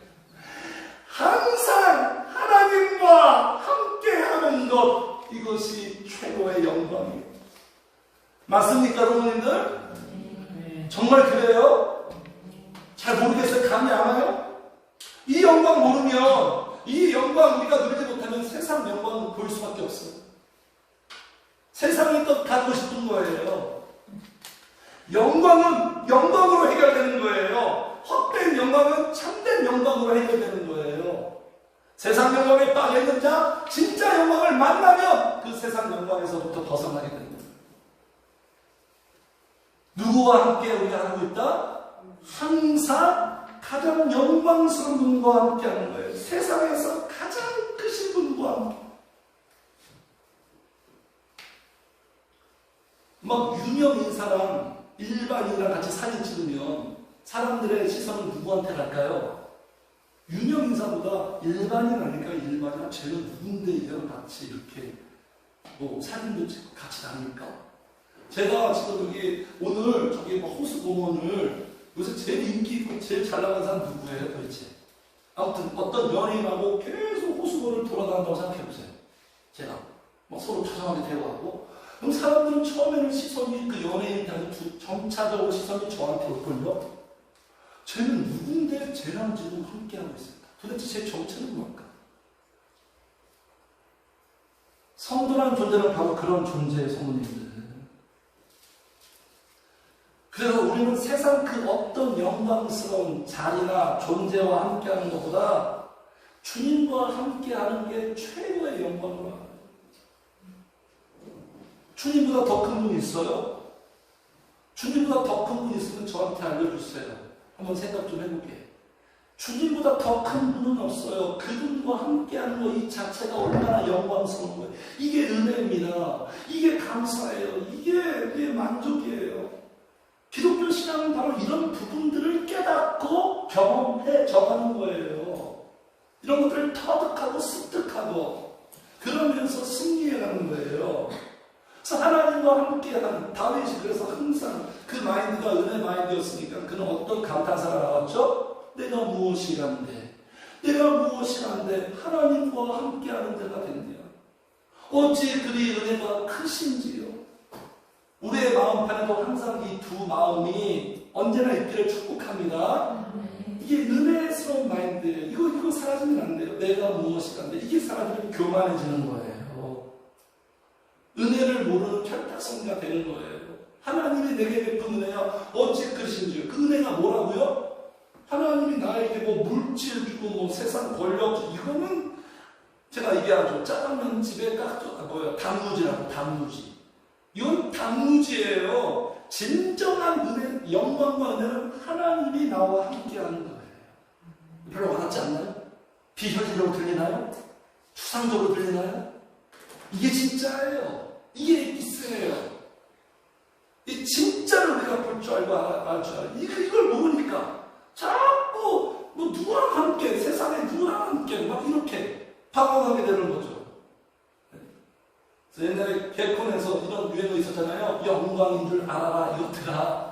항상 하나님과 함께하는 것, 이것이 최고의 영광이에요. 맞습니까, 여러분들? 정말 그래요? 잘 모르겠어요? 감이 안 와요? 이 영광 모르면, 이 영광 우리가 누리지 못하면 세상 영광을 볼 수밖에 없어요. 세상의 것 갖고 싶은 거예요. 영광은 영광으로 해결되는 거예요. 헛된 영광은 참된 영광으로 해결되는 거예요. 세상 영광에 빠져있는 자, 진짜 영광을 만나면 그 세상 영광에서부터 벗어나게 됩니다. 누구와 함께 우리가 하고 있다? 항상 가장 영광스러운 분과 함께 하는 거예요. 세상에서 가장 크신 분과 함께. 막 유명인사랑 일반인이랑 같이 사진 찍으면 사람들의 시선은 누구한테 갈까요? 유명인사보다 일반인 아닐까? 일반인 쟤는 누군데 이랑 같이 이렇게 뭐 사진도 찍고 같이 다닙니까? 제가 지금 여기 오늘 저기 호수공원을 요새 제일 인기 있고 제일 잘 나가는 사람 누구예요 도대체? 아무튼 어떤 연예인하고 계속 호수공원을 돌아다닌다고 생각해보세요. 제가 막 서로 초상하게 대화하고 그럼 사람들은 처음에는 시선이 그 연예인한테 점차적으로 시선이 저한테 올걸요? 쟤는 누군데 쟤랑 지금 함께하고 있을까? 도대체 제 정체는 뭘까? 성도라는 존재는 바로 그런 존재의 성도님들. 그래서 우리는 세상 그 어떤 영광스러운 자리나 존재와 함께하는 것보다 주님과 함께하는 게 최고의 영광으로 알아요. 주님보다 더 큰 분이 있어요? 주님보다 더 큰 분이 있으면 저한테 알려주세요. 한번 생각 좀 해볼게요. 주님보다 더 큰 분은 없어요. 그분과 함께하는 것 이 자체가 얼마나 영광스러운 거예요. 이게 은혜입니다. 이게 감사예요. 이게 만족이에요. 기독교 신앙은 바로 이런 부분들을 깨닫고 경험해 적하는 거예요. 이런 것들을 터득하고 습득하고 그러면서 승리해가는 거예요. 그래서 하나님과 함께하는 다윗이 그래서 항상 그 마인드가 은혜 마인드였으니까 그는 어떤 감탄사가 나왔죠? 내가 무엇이란데 하나님과 함께하는 데가 된대요. 어찌 그리 은혜가 크신지요. 우리의 마음판에도 항상 이 두 마음이 언제나 있기를 축복합니다. 이게 은혜스러운 마인드예요. 이거 사라지면 안 돼요. 내가 무엇이란데 이게 사라지면 교만해지는 거예요. 은혜를 모르는 철딱선이가 되는 거예요. 하나님이 내게 베푼 은혜야 어찌 그러신지요. 그 은혜가 뭐라고요? 하나님이 나에게 뭐 물질 주고 뭐 세상 권력 주고 이거는 제가 얘기하죠. 짜장면 집에 단무지라고 단무지. 이건 단무지예요. 진정한 은혜, 영광과 은혜는 하나님이 나와 함께하는 거예요. 별로 와닿지 않나요? 비현실적으로 들리나요? 추상적으로 들리나요? 이게 진짜예요. 이게 엑기스예요. 이 진짜를 우리가 볼 줄 알고 알 줄 알아요. 이걸 모르니까 자꾸 뭐 누구랑 함께 세상에 누구랑 함께 막 이렇게 방황하게 되는 거죠. 그래서 옛날에 개콘에서 이런 유행어 있었잖아요. 영광인 줄 알아라 이것들아.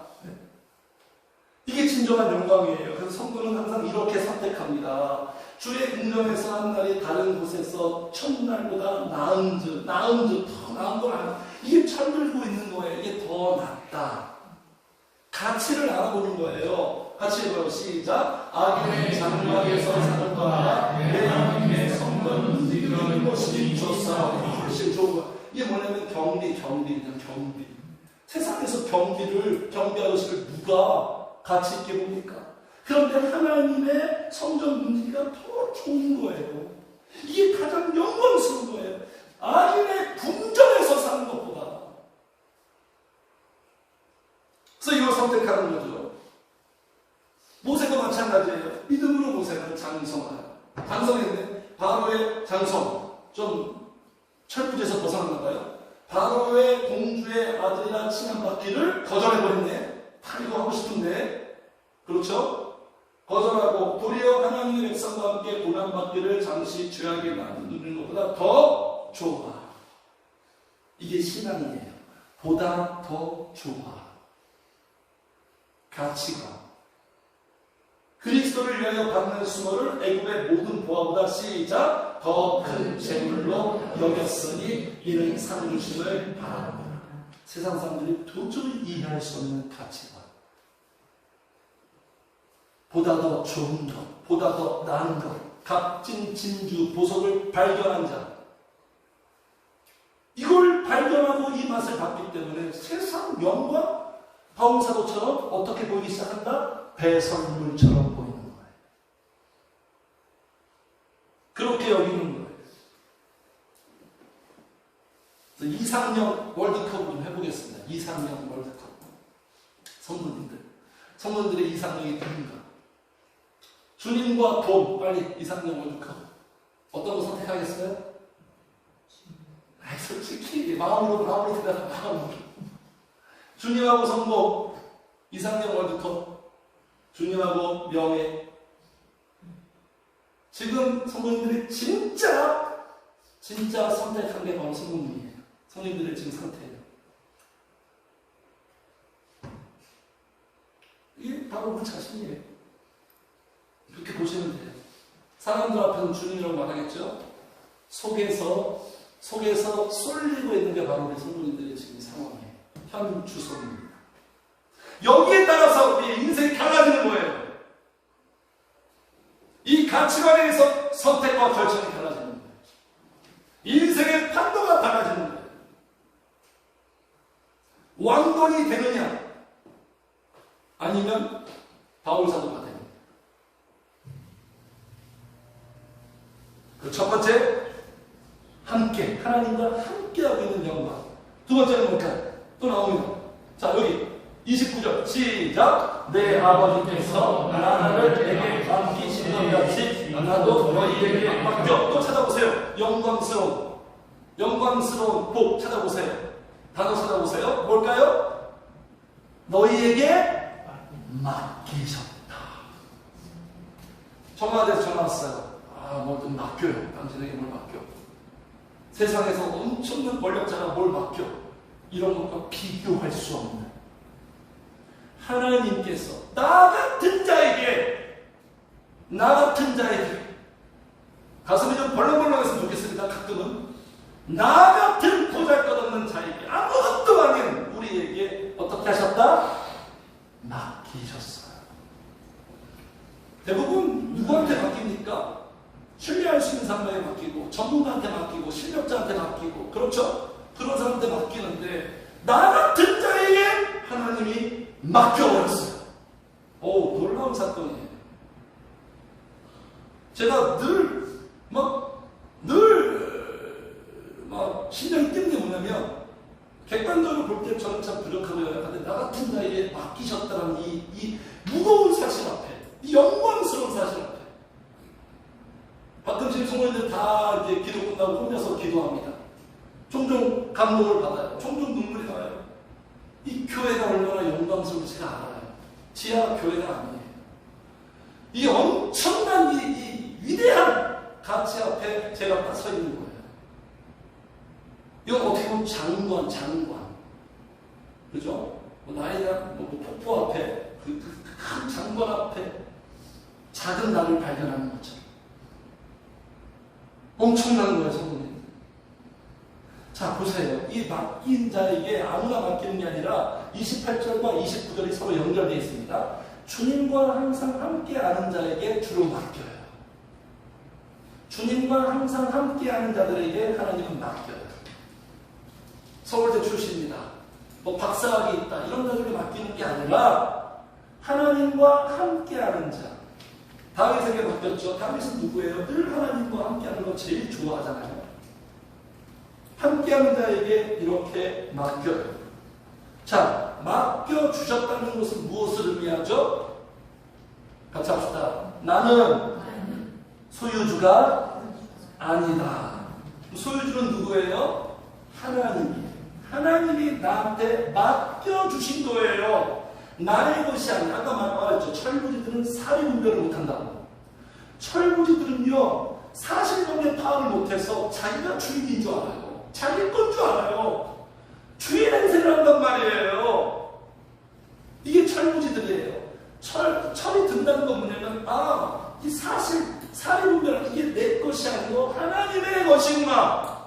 이게 진정한 영광이에요. 그래서 성도는 항상 이렇게 선택합니다. 주의 궁전에서 한 날이 다른 곳에서 첫날보다 나은 줄, 더 나은 걸 알아. 이게 철들고 있는 거예요. 이게 더 낫다. 가치를 알아보는 거예요. 같이 해봐요. 시작. 악인의 장막에서 사는 거야. 내 하나님의 성전 움직이는 것이 좋사. 훨씬 좋은 거야. 이게 뭐냐면 경비. 세상에서 경비 아저씨를 누가 가치 있게 봅니까? 그런데 하나님의 성전 문지기가 더 좋은 거예요. 이게 가장 영광스러운 거예요. 악인의 궁전에서 사는 것보다. 그래서 이걸 선택하는 거죠. 모세도 마찬가지예요. 믿음으로 모세는 장성하여. 장성했네. 바로의 장성. 좀 철부지에서 벗어났나 봐요. 바로의 공주의 아들이라 칭함받기를 거절해버렸네. 다 이거 하고 싶은데. 그렇죠? 거절하고 도리어 하나님의 백성과 함께 고난받기를 잠시 죄악에 만드는 것보다 더 좋아. 이게 신앙이에요. 보다 더 좋아. 가치가. 그리스도를 위하여 받는 수모를 애굽의 모든 보화보다 시작 더 큰 재물로 여겼으니 이는 상주심을 바랍니다. 세상 사람들이 도저히 이해할 수 없는 가치관. 보다 더 좋은 것, 보다 더 나은 것, 값진 진주, 보석을 발견한 자. 이걸 발견하고 이 맛을 봤기 때문에 세상 영광, 바울 사도처럼 어떻게 보이기 시작한다? 배설물처럼 보이는 거예요. 그렇게 여기는 거예요. 이상형 월드컵 좀 해보겠습니다. 이상형 월드컵. 성도님들의 이상형이 누군가? 주님과 돈, 빨리 이상형 월드컵. 어떤 거 선택하겠어요? 솔직히 마음으로 대답. 마음으로. 주님하고 성공, 이상형 월드컵. 주님하고 명예. 지금 성도님들이 진짜 선택한 게 바로 성도님이에요. 성도님들의 지금 상태예요. 이게 바로 그 자신이에요. 그렇게 보시면 돼요. 사람들 앞에서는 주님이라고 말하겠죠. 속에서 쏠리고 있는 게 바로 우리 성도님들의 지금 상황이에요. 현 주소입니다. 여기에 따라서 우리의 인생이 달라지는 거예요. 이 가치관에 의해서 선택과 결정이 달라지는 거예요. 인생의 판도가 달라지는 거예요. 왕건이 되느냐 아니면 바울사도가 되느냐. 그 첫 번째, 함께 하나님과 함께하고 있는 영광. 두 번째는 뭘까요? 또 나옵니다. 자, 여기 29절 시작. 내 아버지께서 나를 내게 맡기신 것 같이 나도 너희에게 맡겨. 또 찾아보세요. 영광스러운 복 찾아보세요. 단어 찾아보세요. 뭘까요? 너희에게 맡기셨다. 청와대에서 전화 왔어요. 뭘 좀 맡겨요. 당신에게 뭘 맡겨. 세상에서 엄청난 권력자가 뭘 맡겨. 이런 것과 비교할 수 없는 하나님께서 나 같은 자에게 가슴이 좀 벌렁벌렁했으면 좋겠습니다. 가끔은 나 같은 보잘것없는 자에게 아무것도 아닌 우리에게 어떻게 하셨다? 맡기셨어요. 대부분 누구한테 맡깁니까? 신뢰할 수 있는 사람에게 맡기고 전문가한테 맡기고 실력자한테 맡기고 그렇죠? 그런 사람한테 맡기는데 나 같은 자에게 하나님이 맡겨버렸어요. 놀라운 사건이에요. 제가 늘 신경이 뛰는 게 뭐냐면 객관적으로 볼 때 저는 참 부족하고 연약한데 나 같은 자에게 맡기셨다는 이 무거운 사실 앞에, 이 영광스러운 사실 앞에 가끔씩 성도님들 다 이제 기도 끝나고 혼자서 기도합니다. 종종 감동을 받아요. 종종 눈물이 나요. 이 교회가 얼마나 영광스러운지 제가 알아요. 지하 교회가 아니에요. 이 엄청난 이 위대한 가치 앞에 제가 딱 서 있는 거예요. 이건 어떻게 보면 장관. 그죠? 나이가 폭포 앞에, 큰 장관 앞에 작은 나를 발견하는 것처럼. 엄청난 거예요, 성도님. 자, 보세요. 이 맡긴 자에게 아무나 맡기는 게 아니라 28절과 29절이 서로 연결되어 있습니다. 주님과 항상 함께하는 자에게 주로 맡겨요. 주님과 항상 함께하는 자들에게 하나님은 맡겨요. 서울대 출신이다. 박사학위 있다. 이런 자들에게 맡기는 게 아니라 하나님과 함께하는 자. 다윗에게 맡겼죠. 다윗은 누구예요? 늘 하나님과 함께하는 거 제일 좋아하잖아요. 함께하는 자에게 이렇게 맡겨요. 자, 맡겨주셨다는 것은 무엇을 의미하죠? 같이 합시다. 나는 소유주가 아니다. 소유주는 누구예요? 하나님이에요. 하나님이 나한테 맡겨주신 거예요. 나의 것이 아니라, 아까 말했죠. 철부지들은 사리 분별을 못한다고. 철부지들은요, 사실관계 파악을 못해서 자기가 주인인 줄 알아요. 자기 건 줄 알아요. 주인 행세를 한단 말이에요. 이게 철부지들이에요. 철이 든다는 건 뭐냐면, 이 사리 분별, 이게 내 것이 아니고 하나님의 것이구나.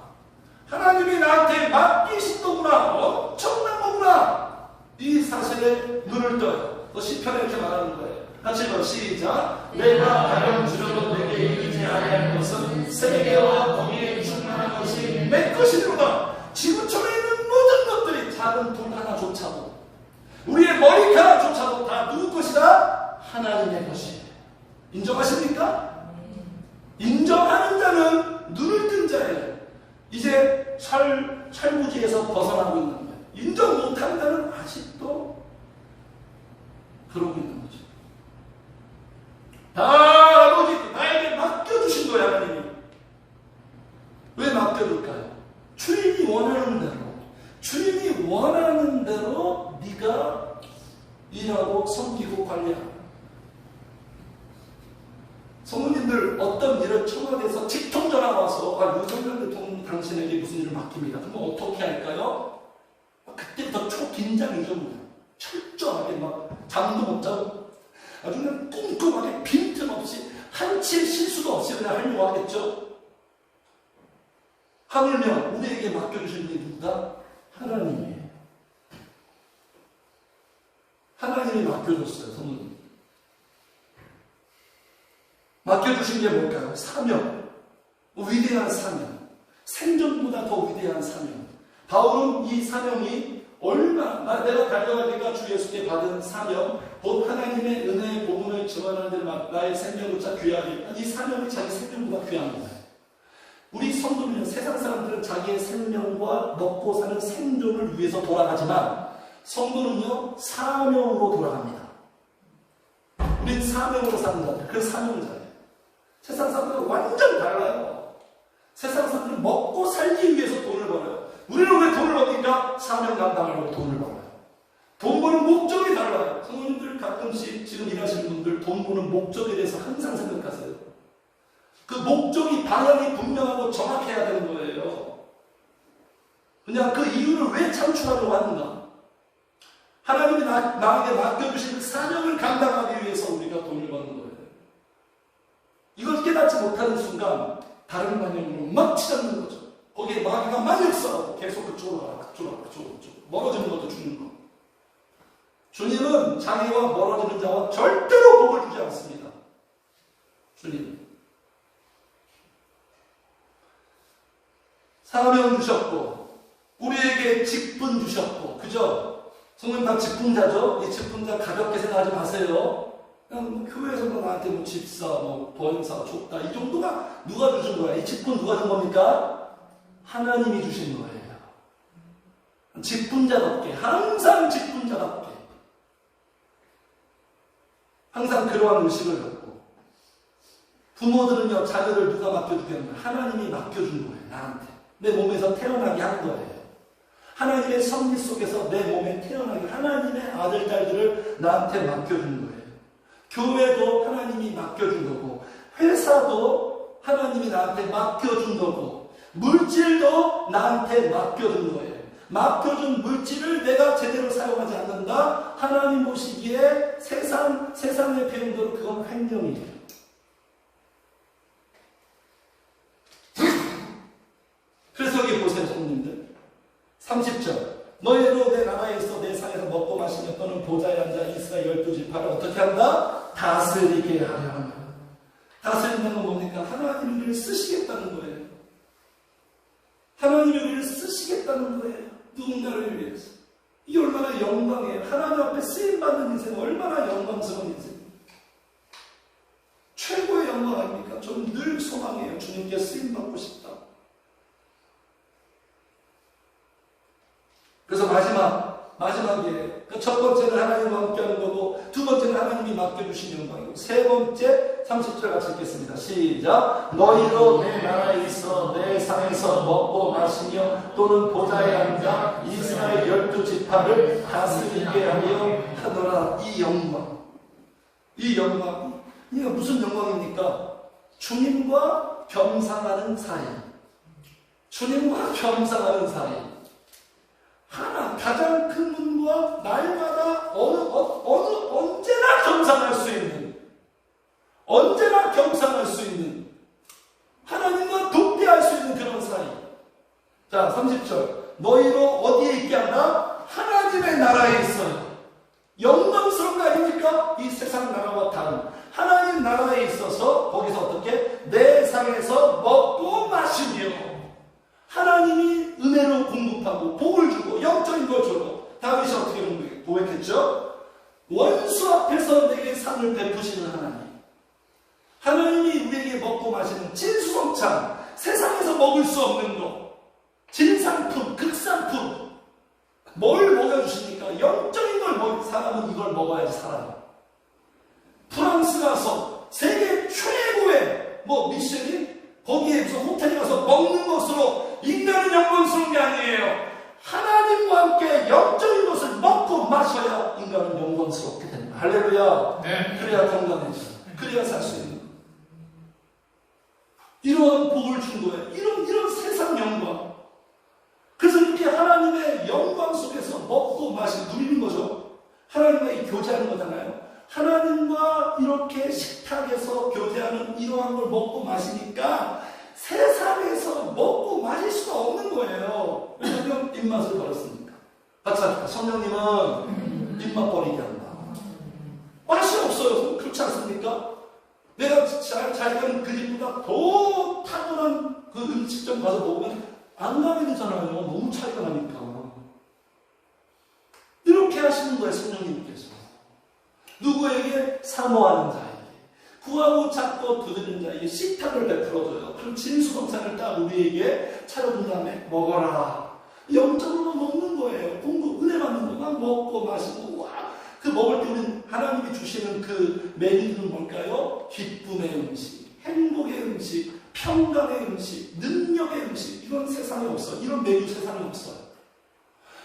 하나님이 나한테 맡기신 거구나. 엄청난 거구나. 이 사실에 눈을 떠요. 시편에 이렇게 말하는 거예요. 같이 읽어. 시작. 내가 가령 주려도 내게 이기지 아니할 것은 세계와 거기에 충만한 것이 내 것이로다. 지구촌에 있는 모든 것들이 작은 돌 하나조차도, 우리의 하나님의 것이에요. 인정하십니까? 인정하는 자는 눈을 뜬 자예요. 이제 철부지에서 벗어나고 있는 거예요. 인정 못하는 자는 아직도 그러고 있는 거죠. 다 아버지 나에게 맡겨주신 거예요. 하나님이. 왜 맡겨둘까요? 주님이 원하는 대로, 주님이 원하는 대로 네가 일하고 섬기고 관리하고. 성도님들 어떤 일을 청와대에서 직통 전화가 와서 윤석열 대통령 당신에게 무슨 일을 맡깁니다. 그럼 어떻게 할까요? 그때부터 초긴장이죠. 철저하게 막 잠도 못 자고 아주 그냥 꼼꼼하게 빈틈없이 한치의 실수도 없이 그냥 하려고 하겠죠. 하물며 우리에게 맡겨주신 분이 누구다? 하나님이에요. 하나님이 맡겨줬어요. 성도님. 맡겨주신 게 뭘까요? 사명. 위대한 사명. 생존보다 더 위대한 사명. 바울은 이 사명이 얼마나 내가 달려가기가 주 예수께 받은 사명, 곧 하나님의 은혜의 복음을 증언하는 데 나의 생명조차 귀하게, 이 사명이 자기 생명보다 귀한 거예요. 우리 성도들은 세상 사람들은 자기의 생명과 먹고 사는 생존을 위해서 돌아가지만 성도는요 사명으로 돌아갑니다. 우린 사명으로 사는 자들, 그 사명자예요. 세상 사람들은 완전 달라요. 세상 사람들은 먹고 살기 위해서 돈을 벌어요. 우리는 왜 돈을 버니까 사명 감당하려고 돈을 벌어요. 돈 버는 목적이 달라요. 성도님들 가끔씩 지금 일하시는 분들 돈 버는 목적에 대해서 항상 생각하세요. 그 목적이 방향이 분명하고 정확해야 되는 거예요. 그냥 그 이유를 왜 창출하려고 하는가? 하나님이 나에게 맡겨주신 그 사명을 감당하기 위해서 우리가 돈을 버는 거예요. 이걸 깨닫지 못하는 순간 다른 방향으로 막 치닫는 거죠. 거기에 마귀가 막 역사하고 계속 그쪽으로 가라, 그쪽으로 가라, 그쪽으로. 멀어지는 것도 죽는 거. 주님은 자기와 멀어지는 자와 절대로 복을 주지 않습니다. 주님. 사명 주셨고 우리에게 직분 주셨고 그죠? 성도님 다 직분자죠? 이 직분자 가볍게 생각하지 마세요. 그냥 뭐 교회에서도 나한테 뭐 집사, 뭐 보행사, 족다 이 정도가 누가 주신 거야? 이 직분 누가 준 겁니까? 하나님이 주신 거예요. 직분자답게 항상 직분자답게 항상 그러한 의식을 갖고 부모들은요 자녀를 누가 맡겨주겠냐? 하나님이 맡겨준 거예요. 나한테 내 몸에서 태어나게 한 거예요. 하나님의 섭리 속에서 내 몸에 태어나게 하나님의 아들, 딸들을 나한테 맡겨준 거예요. 교회도 하나님이 맡겨준 거고 회사도 하나님이 나한테 맡겨준 거고 물질도 나한테 맡겨준 거예요. 맡겨준 물질을 내가 제대로 사용하지 않는다? 하나님 보시기에 세상의 표현대로 그건 횡령이에요. 그래서 여기 보세요, 성도님들. 30절. 너희로 내 나라에 있어 내 상에서 먹고 마시며 또는 보좌에 앉아 이스라엘 12지파를 어떻게 한다? 다스리게 하려 한다. 다스린다는 건 뭡니까? 하나님이 우리를 쓰시겠다는 거예요. 하나님이 우리를 쓰시겠다는 거예요. 누군가를 위해서. 이게 얼마나 영광이에요. 하나님 앞에 쓰임받는 인생 얼마나 영광스러운 인생입니다. 최고의 영광 아닙니까? 저는 늘 소망해요. 주님께 쓰임받고 싶다. 그래서 마지막에 첫 번째는 하나님과 함께하는 거고 두 번째는 하나님이 맡겨주신 영광이고 세 번째 30절 같이 읽겠습니다. 시작. 너희로 내 나라에 있어 내 상에서 먹고 마시며 또는 보좌에 앉아 이스라엘 12지파를 다스리게 하려 하더라. 이 영광 이게 무슨 영광입니까? 주님과 겸상하는 사이. 주님과 겸상하는 사이. 하나 가장 큰 분과 날마다 언제나 겸상할 수 있는 언제나 겸상할 수 있는 하나님과 독대할 수 있는 그런 사이. 자 30절 너희로 어디에 있게 한다? 하나님의 나라에 있어요. 영광스러운 거 아닙니까? 이 세상 나라와 다른 하나님 나라에 있어서 거기서 어떻게? 내 상에서 먹고 마시며 하나님이 은혜로 공급하고 복을 주고 영적인 걸 주고 다윗이 어떻게 고백했죠? 원수 앞에서 내게 상을 베풀 마시는 진수성찬, 세상에서 먹을 수 없는 것, 진상품, 극상품, 뭘 먹여주십니까? 영적인 걸 사람은 이걸 먹어야지 살아요. 프랑스 가서 세계 최고의 미쉐린? 거기에 무슨 호텔에 가서 먹는 것으로 인간은 영광스러운 게 아니에요. 하나님과 함께 영적인 것을 먹고 마셔야 인간은 영광스럽게 됩니다. 할렐루야.
네.
그래야 건강해져. 그래야 살 수 있는. 이런 복을 준 거예요. 이런 세상 영광. 그래서 이렇게 하나님의 영광 속에서 먹고 마시고 누리는 거죠. 하나님과 이 교제하는 거잖아요. 하나님과 이렇게 식탁에서 교제하는 이러한 걸 먹고 마시니까 세상에서 먹고 마실 수가 없는 거예요. 왜냐하면 입맛을 버렸으니까. 같이 합시다. 성령님은 입맛 버리게 한다. 맛이 없어요. 그렇지 않습니까? 내가 잘 가는 그 집보다 더 탁월한 그 음식점 가서 먹으면 안 가게 되잖아요. 너무 차이가 나니까. 이렇게 하시는 거예요. 성령님께서. 누구에게? 사모하는 자에게, 구하고 찾고 두드리는 자에게 식탁을 베풀어줘요. 그럼 진수성찬을 딱 우리에게 차려준 다음에 먹어라. 영적으로 먹는 거예요. 공부, 은혜 받는 거. 막 먹고 마시고, 와. 그 먹을 때 우리는 하나님이 주시는 그 메뉴는 뭘까요? 기쁨의 음식, 행복의 음식, 평강의 음식, 능력의 음식. 이건 세상에 없어요. 이런 메뉴 세상에 없어요.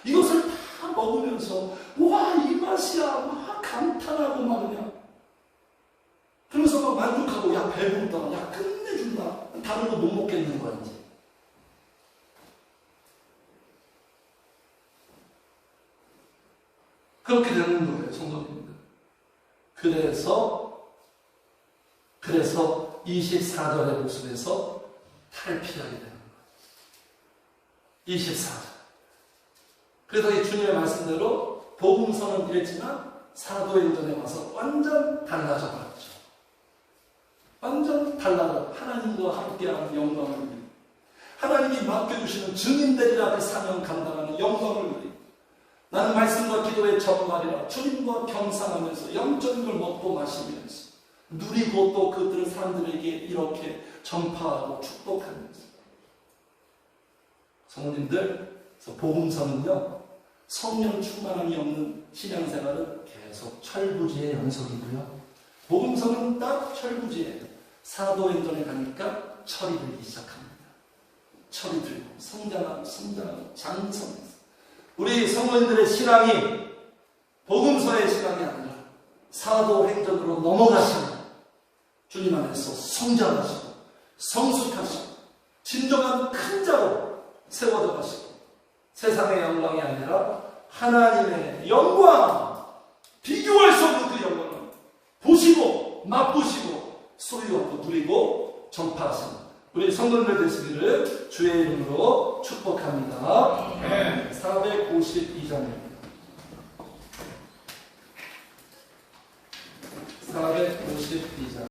이것을 다 먹으면서 와, 이 맛이야. 막 감탄하고 막 그냥 그러면서 막 만족하고, 야, 배부르다. 야, 끝내준다. 다른 거 못 먹겠는 거야, 이제. 그렇게 되는 거예요, 성도님들. 그래서 24절의 모습에서 탈피하게 되는 거예요. 24절. 그래서 이 주님의 말씀대로 복음서는 이랬지만 사도행전에 와서 완전 달라져 버렸죠. 완전 달라져. 하나님과 함께하는 영광을 누리고, 하나님이 맡겨주시는 증인들이라 그 사명 감당하는 영광을 누리고, 나는 말씀과 기도의 전말이라 주님과 겸상하면서 영적인 걸 먹고 마시면서 누리고, 또 그들은 사람들에게 이렇게 전파하고 축복하면서. 성도님들, 그래서 복음서는요, 성령 충만함이 없는 신앙생활은 계속 철부지의 연속이고요. 복음서는 딱 철부지예요. 사도행전에 가니까 철이 들기 시작합니다. 철이 들고 성장하고 장성해서. 우리 성도님들의 신앙이 복음서의 신앙이 아니라 사도행전으로 넘어가시면 주님 안에서 성장하시고 성숙하시고 진정한 큰 자로 세워져 가시고, 세상의 영광이 아니라 하나님의 영광, 비교할 수 없는 그 영광을 보시고 맛보시고 소유하고 누리고 전파하시는 우리 성도님들 되시기를 주의 이름으로 축복합니다. 452장입니다.